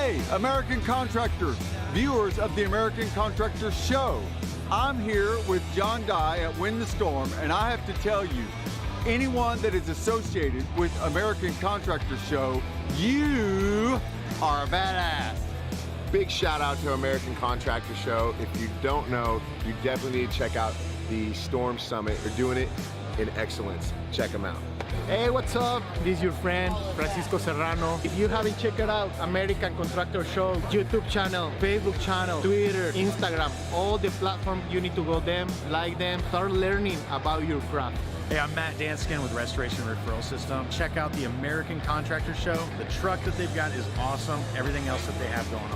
Hey, American contractors, viewers of the American Contractor Show. I'm here with John Dye at Win the Storm, and I have to tell you, anyone that is associated with American Contractor Show, you are a badass. Big shout out to American Contractor Show. If you don't know, you definitely need to check out the Storm Summit. They're doing it in excellence. Check them out. Hey, what's up? This is your friend, Francisco Serrano. If you haven't checked it out, American Contractor Show, YouTube channel, Facebook channel, Twitter, Instagram, all the platforms, you need to go them, like them, start learning about your craft. Hey, I'm Matt Danskin with Restoration Referral System. Check out the American Contractor Show. The truck that they've got is awesome. Everything else that they have going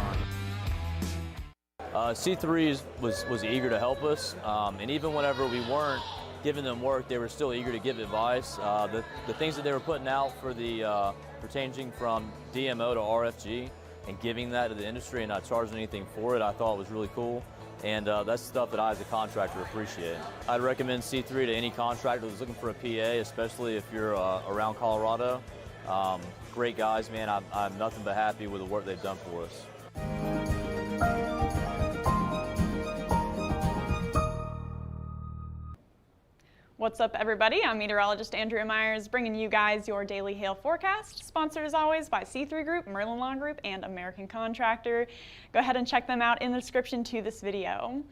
on. C3 was eager to help us, and even whenever we weren't giving them work, they were still eager to give advice. The things that they were putting out for the changing from DMO to RFG and giving that to the industry and not charging anything for it, I thought was really cool. And that's stuff that I as a contractor appreciate. I'd recommend C3 to any contractor who's looking for a PA, especially if you're around Colorado. Great guys, man. I'm nothing but happy with the work they've done for us. What's up, everybody? I'm meteorologist Andrea Myers, bringing you guys your daily hail forecast, sponsored as always by C3 Group, Merlin Law Group, and American Contractor. Go ahead and check them out in the description to this video.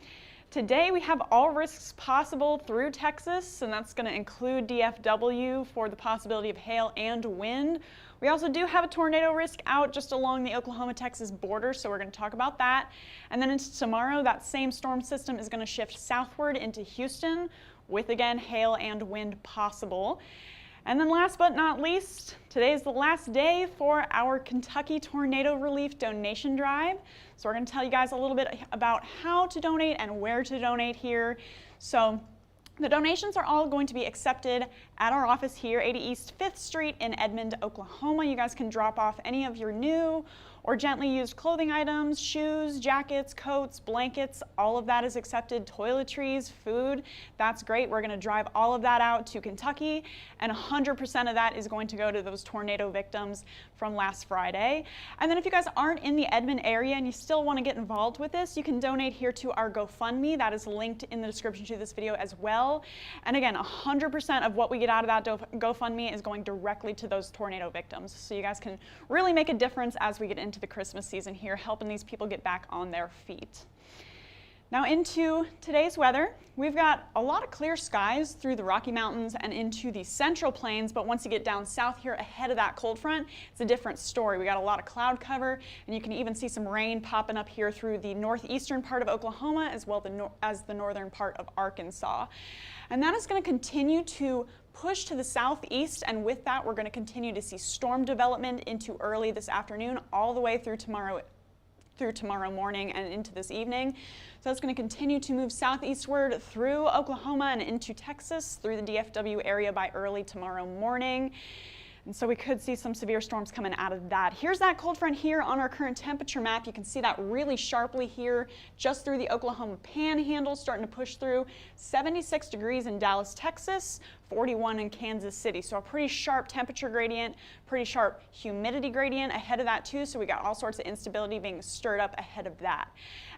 Today we have all risks possible through Texas, and that's going to include DFW for the possibility of hail and wind. We also do have a tornado risk out just along the Oklahoma-Texas border, so we're going to talk about that. And then into tomorrow, that same storm system is going to shift southward into Houston, with again hail and wind possible. And then last but not least, today is the last day for our Kentucky Tornado Relief Donation Drive. So we're going to tell you guys a little bit about how to donate and where to donate here. So the donations are all going to be accepted at our office here, 80 East 5th Street in Edmond, Oklahoma. You guys can drop off any of your new or gently used clothing items, shoes, jackets, coats, blankets, all of that is accepted. Toiletries, food, that's great. We're going to drive all of that out to Kentucky, and 100% of that is going to go to those tornado victims from last Friday. And then if you guys aren't in the Edmond area and you still want to get involved with this, you can donate here to our GoFundMe. That is linked in the description to this video as well. And again, 100% of what we get out of that GoFundMe is going directly to those tornado victims. So you guys can really make a difference as we get into the Christmas season here, helping these people get back on their feet. Now into today's weather, we've got a lot of clear skies through the Rocky Mountains and into the Central Plains, but once you get down south here ahead of that cold front, it's a different story. We got a lot of cloud cover, and you can even see some rain popping up here through the northeastern part of Oklahoma as well as the northern part of Arkansas. And that is going to continue to push to the southeast, and with that we're going to continue to see storm development into early this afternoon all the way through tomorrow morning and into this evening. So it's going to continue to move southeastward through Oklahoma and into Texas through the DFW area by early tomorrow morning. And so we could see some severe storms coming out of that. Here's that cold front here on our current temperature map. You can see that really sharply here just through the Oklahoma Panhandle, starting to push through. 76 degrees in Dallas, Texas, 41 in Kansas City. So a pretty sharp temperature gradient, pretty sharp humidity gradient ahead of that too. So we got all sorts of instability being stirred up ahead of that.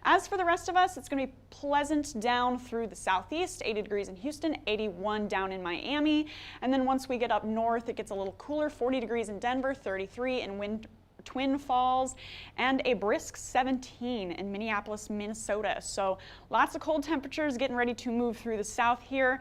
As for the rest of us, it's going to be pleasant down through the southeast, 80 degrees in Houston, 81 down in Miami. And then once we get up north, it gets a little cooler, 40 degrees in Denver, 33 in Twin Falls, and a brisk 17 in Minneapolis, Minnesota. So lots of cold temperatures getting ready to move through the south here.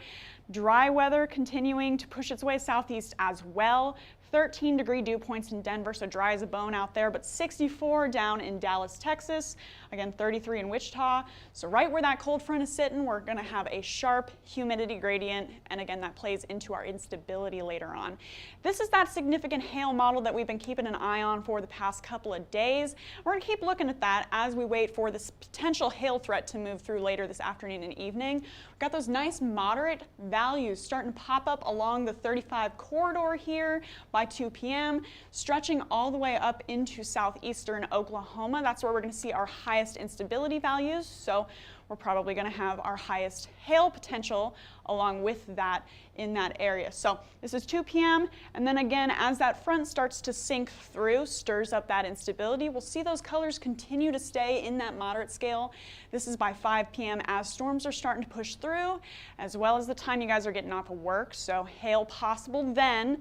Dry weather continuing to push its way southeast as well. 13-degree dew points in Denver, so dry as a bone out there, but 64 down in Dallas, Texas. Again, 33 in Wichita. So right where that cold front is sitting, we're going to have a sharp humidity gradient, and again, that plays into our instability later on. This is that significant hail model that we've been keeping an eye on for the past couple of days. We're going to keep looking at that as we wait for this potential hail threat to move through later this afternoon and evening. We've got those nice moderate values starting to pop up along the 35 corridor here by 2 p.m., stretching all the way up into southeastern Oklahoma. That's where we're going to see our highest highest instability values, so we're probably going to have our highest hail potential along with that in that area. So this is 2 p.m. and then again, as that front starts to sink through, stirs up that instability, we'll see those colors continue to stay in that moderate scale. This is by 5 p.m. as storms are starting to push through, as well as the time you guys are getting off of work, so hail possible then.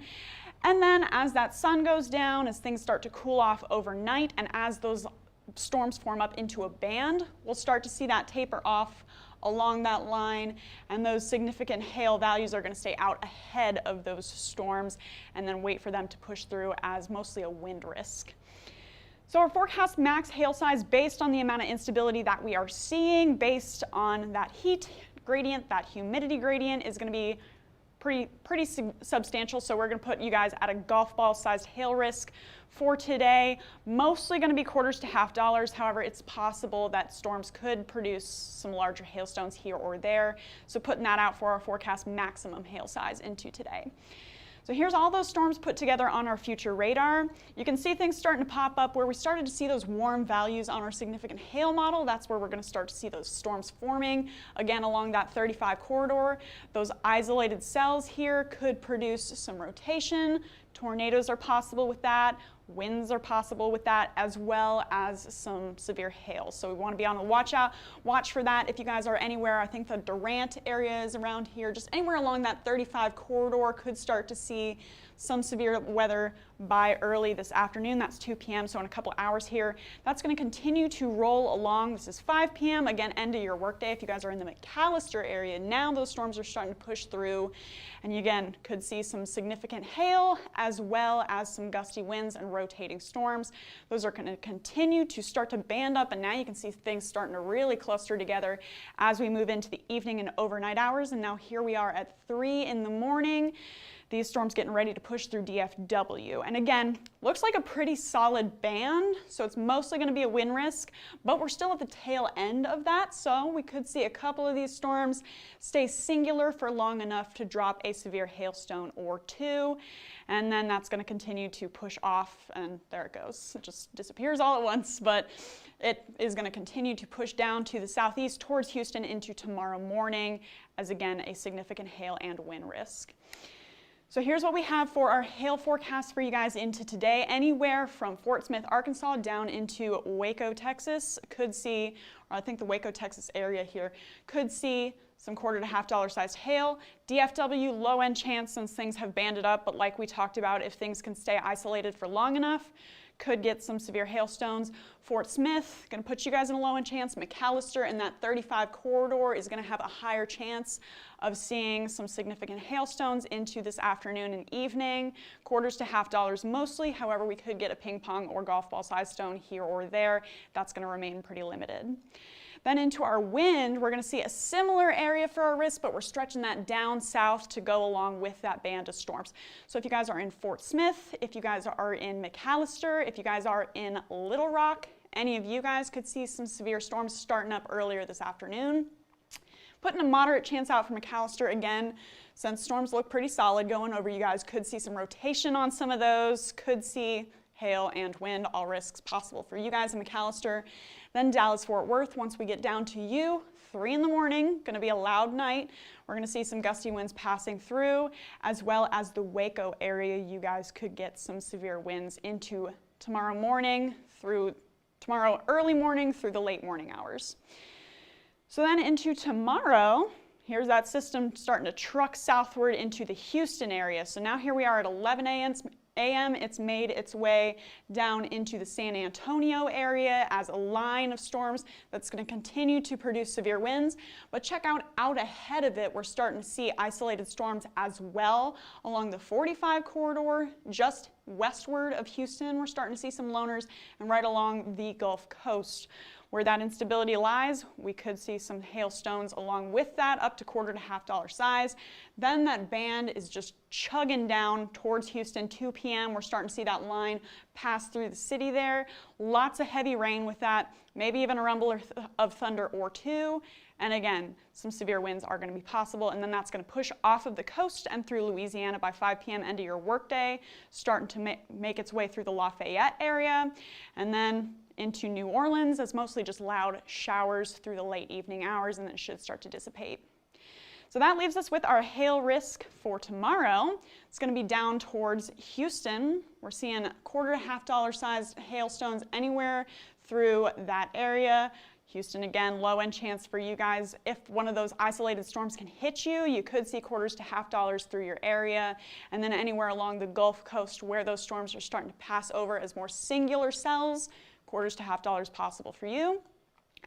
And then as that sun goes down, as things start to cool off overnight, and as those storms form up into a band, we'll start to see that taper off along that line, and those significant hail values are going to stay out ahead of those storms and then wait for them to push through as mostly a wind risk. So our forecast max hail size based on the amount of instability that we are seeing, based on that heat gradient, that humidity gradient, is going to be pretty substantial. So we're going to put you guys at a golf ball sized hail risk for today. Mostly going to be quarters to $half. However, it's possible that storms could produce some larger hailstones here or there. So putting that out for our forecast maximum hail size into today. So here's all those storms put together on our future radar. You can see things starting to pop up where we started to see those warm values on our significant hail model. That's where we're going to start to see those storms forming. Again, along that 35 corridor, those isolated cells here could produce some rotation. Tornadoes are possible with that. Winds are possible with that, as well as some severe hail. So we want to be on the watch for that. If you guys are anywhere, I think the Durant area is around here, just anywhere along that 35 corridor could start to see some severe weather by early this afternoon. That's 2 p.m., so in a couple hours here. That's going to continue to roll along. This is 5 p.m., again, end of your workday. If you guys are in the McAllister area, now those storms are starting to push through, and you again could see some significant hail as well as some gusty winds and rotating storms. Those are going to continue to start to band up, and now you can see things starting to really cluster together as we move into the evening and overnight hours. And now here we are at 3 in the morning. These storms getting ready to push through DFW. And again, looks like a pretty solid band, so it's mostly going to be a wind risk, but we're still at the tail end of that, so we could see a couple of these storms stay singular for long enough to drop a severe hailstone or two, and then that's going to continue to push off, and there it goes. It just disappears all at once, but it is going to continue to push down to the southeast towards Houston into tomorrow morning as, again, a significant hail and wind risk. So here's what we have for our hail forecast for you guys into today. Anywhere from Fort Smith, Arkansas down into Waco, Texas could see, or I think the Waco, Texas area here, could see some quarter to $half sized hail. DFW, low end chance since things have banded up, but like we talked about, if things can stay isolated for long enough, could get some severe hailstones. Fort Smith, going to put you guys in a low end chance. McAllister in that 35 corridor is going to have a higher chance of seeing some significant hailstones into this afternoon and evening. Quarters to $half mostly. However, we could get a ping pong or golf ball sized stone here or there. That's going to remain pretty limited. Then into our wind, we're going to see a similar area for our risk, but we're stretching that down south to go along with that band of storms. So if you guys are in Fort Smith, if you guys are in McAllister, if you guys are in Little Rock, any of you guys could see some severe storms starting up earlier this afternoon. Putting a moderate chance out for McAllister again, since storms look pretty solid going over, you guys could see some rotation on some of those, could see hail and wind, all risks possible for you guys in McAllister. Then Dallas-Fort Worth, once we get down to you, 3 in the morning, going to be a loud night. We're going to see some gusty winds passing through, as well as the Waco area. You guys could get some severe winds into tomorrow morning, through tomorrow early morning through the late morning hours. So then into tomorrow, here's that system starting to truck southward into the Houston area. So now here we are at 11 a.m. It's made its way down into the San Antonio area as a line of storms that's going to continue to produce severe winds. But check out ahead of it, we're starting to see isolated storms as well along the 45 corridor, just westward of Houston. We're starting to see some loners, and right along the Gulf Coast. Where that instability lies, we could see some hailstones along with that, up to quarter to $half size. Then that band is just chugging down towards Houston, 2 p.m. We're starting to see that line pass through the city there. Lots of heavy rain with that, maybe even a rumble of thunder or two. And again, some severe winds are going to be possible, and then that's going to push off of the coast and through Louisiana by 5 p.m. end of your workday, starting to make its way through the Lafayette area, and then into New Orleans as mostly just loud showers through the late evening hours, and then it should start to dissipate. So that leaves us with our hail risk for tomorrow. It's going to be down towards Houston. We're seeing $quarter to $half sized hailstones anywhere through that area. Houston, again, low end chance for you guys. If one of those isolated storms can hit you, you could see $quarters to $half through your area. And then anywhere along the Gulf Coast where those storms are starting to pass over as more singular cells, $quarters to $half possible for you.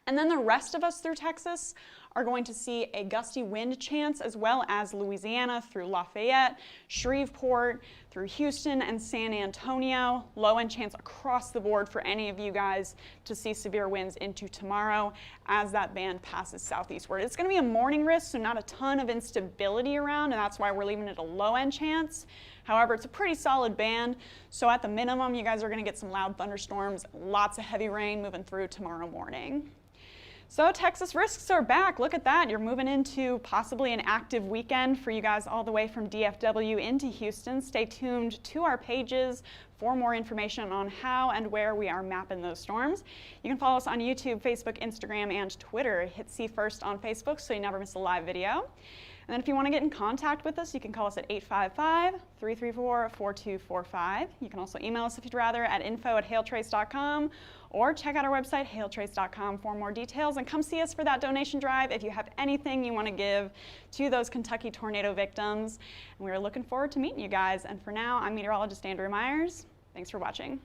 And then the rest of us through Texas are going to see a gusty wind chance, as well as Louisiana through Lafayette, Shreveport, through Houston and San Antonio. Low end chance across the board for any of you guys to see severe winds into tomorrow as that band passes southeastward. It's going to be a morning risk, so not a ton of instability around, and that's why we're leaving it a low end chance. However, it's a pretty solid band, so at the minimum, you guys are going to get some loud thunderstorms, lots of heavy rain moving through tomorrow morning. So Texas risks are back. Look at that. You're moving into possibly an active weekend for you guys all the way from DFW into Houston. Stay tuned to our pages for more information on how and where we are mapping those storms. You can follow us on YouTube, Facebook, Instagram, and Twitter. Hit See First on Facebook so you never miss a live video. And then if you want to get in contact with us, you can call us at 855-334-4245. You can also email us if you'd rather at info@hailtrace.com, or check out our website, hailtrace.com, for more details. And come see us for that donation drive if you have anything you want to give to those Kentucky tornado victims. And we are looking forward to meeting you guys. And for now, I'm meteorologist Andrea Myers. Thanks for watching.